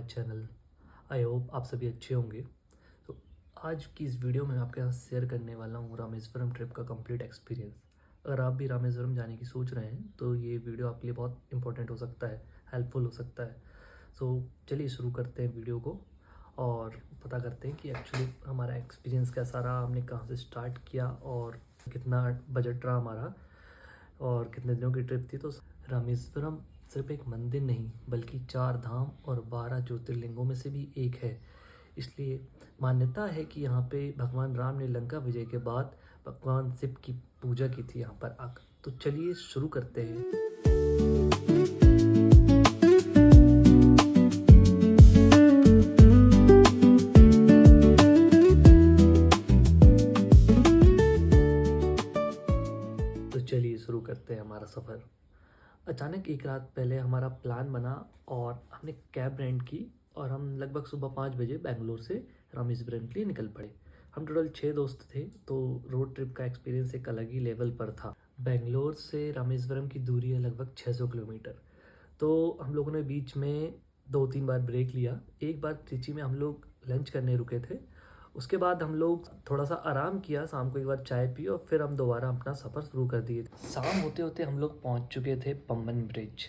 My channel. I hope आप सभी अच्छे होंगे। तो आज की इस वीडियो में आपके साथ शेयर करने वाला हूँ रामेश्वरम ट्रिप का कंप्लीट एक्सपीरियंस। अगर आप भी रामेश्वरम जाने की सोच रहे हैं तो ये वीडियो आपके लिए बहुत इंपॉर्टेंट हो सकता है, हेल्पफुल हो सकता है। सो चलिए शुरू करते हैं वीडियो को और पता करते हैं कि एक्चुअली हमारा एक्सपीरियंस कैसा रहा, हमने कहाँ से स्टार्ट किया और कितना बजट रहा हमारा और कितने दिनों की ट्रिप थी। तो रामेश्वरम सिर्फ एक मंदिर नहीं बल्कि 4 धाम और 12 ज्योतिर्लिंगों में से भी एक है। इसलिए मान्यता है कि यहाँ पे भगवान राम ने लंका विजय के बाद भगवान शिव की पूजा की थी यहाँ पर आकर। तो चलिए शुरू करते हैं। तो चलिए शुरू करते हैं हमारा सफ़र। अचानक एक रात पहले हमारा प्लान बना और हमने कैब रेंट की और हम लगभग सुबह 5 बजे बेंगलोर से रामेश्वरम के लिए निकल पड़े। हम टोटल 6 दोस्त थे, तो रोड ट्रिप का एक्सपीरियंस एक अलग ही लेवल पर था। बेंगलोर से रामेश्वरम की दूरी है लगभग 600 किलोमीटर। तो हम लोगों ने बीच में 2-3 बार ब्रेक लिया। एक बार त्रिची में हम लोग लंच करने रुके थे। उसके बाद हम लोग थोड़ा सा आराम किया, शाम को एक बार चाय पी और फिर हम दोबारा अपना सफ़र शुरू कर दिए। शाम होते होते हम लोग पहुंच चुके थे पम्बन ब्रिज।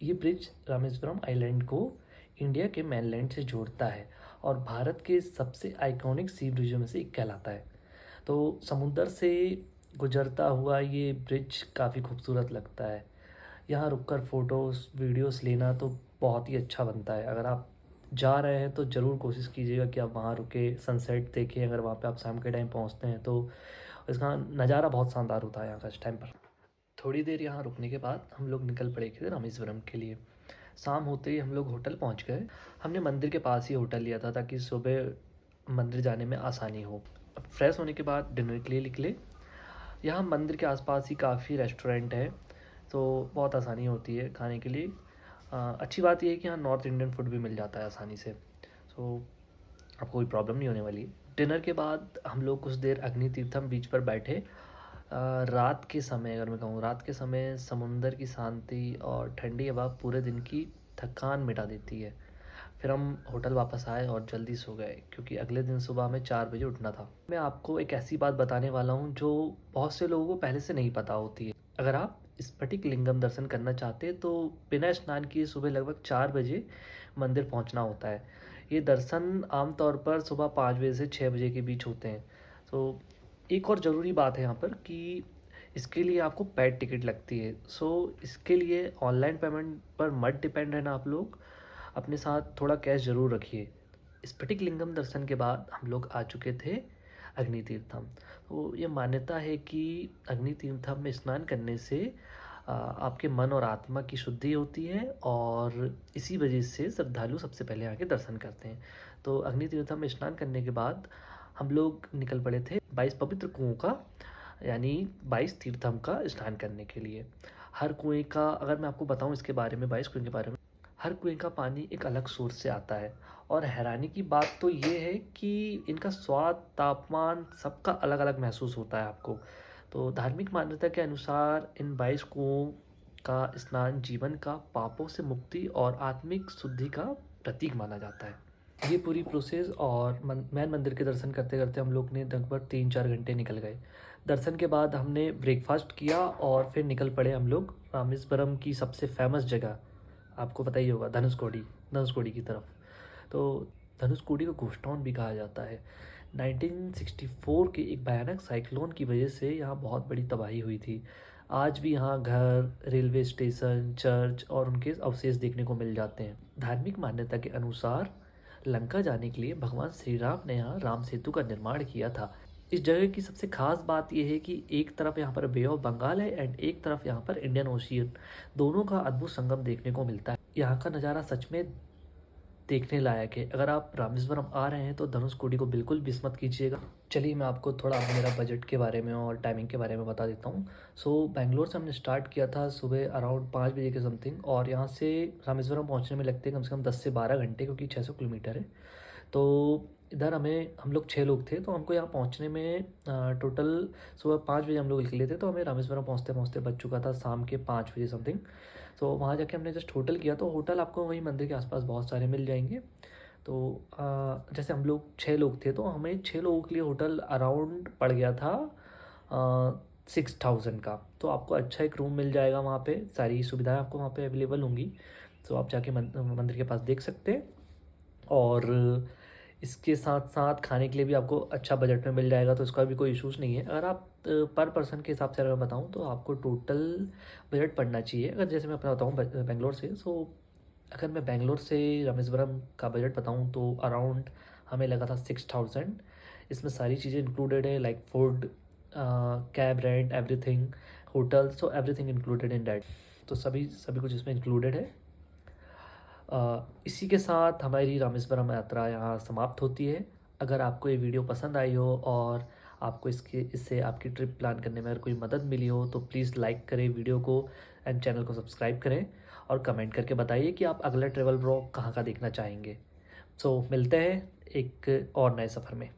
ये ब्रिज रामेश्वरम आइलैंड को इंडिया के मेनलैंड से जोड़ता है और भारत के सबसे आइकॉनिक सी ब्रिजों में से एक कहलाता है। तो समुंदर से गुजरता हुआ ये ब्रिज काफ़ी खूबसूरत लगता है। यहाँ रुककर फ़ोटोज़ वीडियोस लेना तो बहुत ही अच्छा बनता है। अगर आप जा रहे हैं तो ज़रूर कोशिश कीजिएगा कि आप वहाँ रुके, सनसेट देखें। अगर वहाँ पे आप शाम के टाइम पहुँचते हैं तो इसका नज़ारा बहुत शानदार होता है यहाँ का इस टाइम पर। थोड़ी देर यहाँ रुकने के बाद हम लोग निकल पड़े थे रामेश्वरम के लिए। शाम होते ही हम लोग होटल पहुँच गए। हमने मंदिर के पास ही होटल लिया था ताकि सुबह मंदिर जाने में आसानी हो। फ्रेश होने के बाद डिनर के लिए निकले। यहाँ मंदिर के आसपास ही काफ़ी रेस्टोरेंट है, तो बहुत आसानी होती है खाने के लिए। अच्छी बात यह है कि यहाँ नॉर्थ इंडियन फूड भी मिल जाता है आसानी से, तो आपको कोई प्रॉब्लम नहीं होने वाली। डिनर के बाद हम लोग कुछ देर अग्नि तीर्थम बीच पर बैठे। रात के समय, अगर मैं कहूँ रात के समय, समुंदर की शांति और ठंडी हवा पूरे दिन की थकान मिटा देती है। फिर हम होटल वापस आए और जल्दी सो गए क्योंकि अगले दिन सुबह हमें 4 बजे उठना था। मैं आपको एक ऐसी बात बताने वाला हूँ जो बहुत से लोगों को पहले से नहीं पता होती है। अगर आप स्फटिक लिंगम दर्शन करना चाहते हैं तो बिना स्नान किए सुबह लगभग 4 बजे मंदिर पहुँचना होता है। ये दर्शन आमतौर पर सुबह 5 बजे से 6 बजे के बीच होते हैं। तो एक और ज़रूरी बात है यहाँ पर कि इसके लिए आपको पेड टिकट लगती है। सो इसके लिए ऑनलाइन पेमेंट पर मत डिपेंड रहना आप लोग। अपने साथ थोड़ा कैश ज़रूर रखिए। स्फटिक लिंगम दर्शन के बाद हम लोग आ चुके थे अग्नि तीर्थम। तो ये मान्यता है कि अग्नि तीर्थम में स्नान करने से आपके मन और आत्मा की शुद्धि होती है और इसी वजह से श्रद्धालु सबसे पहले आके दर्शन करते हैं। तो अग्नि तीर्थम में स्नान करने के बाद हम लोग निकल पड़े थे 22 पवित्र कुओं का, यानी 22 तीर्थम का स्नान करने के लिए। हर कुएं का, अगर मैं आपको बताऊं इसके बारे में, 22 कुएं के बारे में, हर कुएं का पानी एक अलग सोर्स से आता है। और हैरानी की बात तो ये है कि इनका स्वाद, तापमान सबका अलग अलग महसूस होता है आपको। तो धार्मिक मान्यता के अनुसार इन 22 कुओं का स्नान जीवन का पापों से मुक्ति और आत्मिक शुद्धि का प्रतीक माना जाता है। ये पूरी प्रोसेस और मैन मंदिर के दर्शन करते करते हम लोग ने लगभग 3-4 घंटे निकल गए। दर्शन के बाद हमने ब्रेकफास्ट किया और फिर निकल पड़े हम लोग रामेश्वरम की सबसे फेमस जगह, आपको पता ही होगा, धनुषकोडी की तरफ। तो धनुषकोडी को घोस्ट टाउन भी कहा जाता है। 1964 के एक भयानक साइक्लोन की वजह से यहाँ बहुत बड़ी तबाही हुई थी। आज भी यहाँ घर, रेलवे स्टेशन, चर्च और उनके अवशेष देखने को मिल जाते हैं। धार्मिक मान्यता के अनुसार लंका जाने के लिए भगवान श्री राम ने यहाँ राम सेतु का निर्माण किया था। इस जगह की सबसे खास बात यह है कि एक तरफ यहाँ पर बे ऑफ बंगाल है एंड एक तरफ यहाँ पर इंडियन ओशियन, दोनों का अद्भुत संगम देखने को मिलता है। यहाँ का नज़ारा सच में देखने लायक है। अगर आप रामेश्वरम आ रहे हैं तो धनुषकोडी को बिल्कुल मिस मत कीजिएगा। चलिए मैं आपको थोड़ा मेरा बजट के बारे में और टाइमिंग के बारे में बता देता हूँ। बेंगलोर से हमने स्टार्ट किया था सुबह अराउंड 5 बजे के समथिंग और यहाँ से रामेश्वरम पहुँचने में लगते हैं कम से कम 10 से 12 घंटे, क्योंकि 600 किलोमीटर है। तो इधर हम लोग 6 लोग थे, तो हमको यहाँ पहुँचने में टोटल सुबह 5 बजे हम लोग निकले थे, तो हमें रामेश्वरम पहुँचते-पहुँचते बज चुका था शाम के 5 बजे समथिंग। तो वहाँ जाके हमने जस्ट होटल किया, तो होटल आपको वहीं मंदिर के आस-पास बहुत सारे मिल जाएँगे। तो जैसे हम लोग 6 लोग थे, तो हमें 6 लोगों के लिए होटल अराउंड पड़ गया था 6000 का। तो आपको अच्छा एक रूम मिल जाएगा वहाँ पे, सारी सुविधाएँ आपको वहाँ पे अवेलेबल होंगी। तो आप जाके मंदिर के पास देख सकते हैं। और इसके साथ-साथ खाने के लिए भी आपको अच्छा बजट में मिल जाएगा, तो इसका भी कोई इश्यूज़ नहीं है। अगर आप पर पर्सन के हिसाब से अगर मैं बताऊँ, तो आपको टोटल बजट पड़ना चाहिए, अगर जैसे मैं अपना बताऊँ बैंगलोर से, सो अगर मैं बैंगलोर से रामेश्वरम का बजट बताऊँ, तो अराउंड हमें लगा था 6000। इसमें सारी चीज़ें इंक्लूडेड है, like food, cab rent, everything, hotel, so everything included in that. तो सभी सभी कुछ इसमें इंक्लूडेड है। इसी के साथ हमारी रामेश्वरम यात्रा यहाँ समाप्त होती है। अगर आपको ये वीडियो पसंद आई हो और आपको इससे आपकी ट्रिप प्लान करने में अगर कोई मदद मिली हो, तो प्लीज़ लाइक करें वीडियो को एंड चैनल को सब्सक्राइब करें और कमेंट करके बताइए कि आप अगला ट्रैवल व्लॉग कहाँ का देखना चाहेंगे। सो मिलते हैं एक और नए सफ़र में।